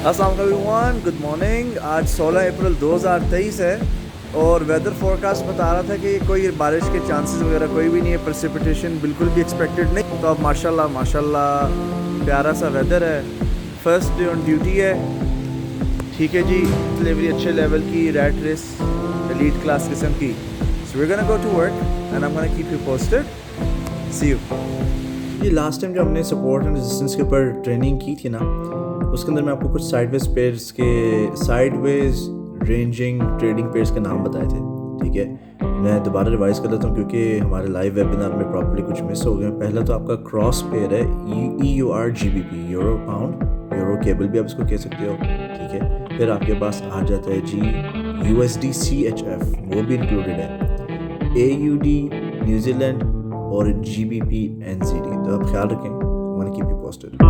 السلام علیکم، good morning. آج 16 اپریل 2023 ہے اور ویدر فورکاسٹ بتا رہا تھا کہ کوئی بارش کے چانسز وغیرہ کوئی بھی نہیں ہے، پرسپیٹیشن بالکل بھی ایکسپیکٹڈ نہیں. تو اب ماشاء اللہ پیارا سا ویدر ہے. فرسٹ ڈے آن ڈیوٹی ہے. ٹھیک ہے جی، ڈلیوری اچھے لیول کی، ریٹ ریس ایلیٹ کلاس قسم کی. So we gonna go to work and I'm gonna keep you posted. See you. جی لاسٹ ٹائم جو ہم نے سپورٹ اینڈ ریزسٹنس کے اوپر ٹریننگ کی تھی نا، اس کے اندر میں آپ کو کچھ سائڈ ویز پیئرس کے سائڈ ویز رینجنگ ٹریڈنگ پیئرس کے نام بتائے تھے. ٹھیک ہے، میں دوبارہ ریوائز کر لیتا ہوں کیونکہ ہمارے لائیو ویبینار میں پراپرلی کچھ مس ہو گئے. پہلا تو آپ کا کراس پیئر ہے EUR/GBP، euro pound, euro cable بھی آپ اس کو کہہ سکتے ہو. ٹھیک ہے، پھر آپ کے پاس آ جاتا ہے جی USD CHF، وہ بھی انکلوڈیڈ ہے. AUD نیوزی لینڈ اور GBP NZD. تو آپ خیال رکھیں. میں نے کیپ یو پوسٹڈ.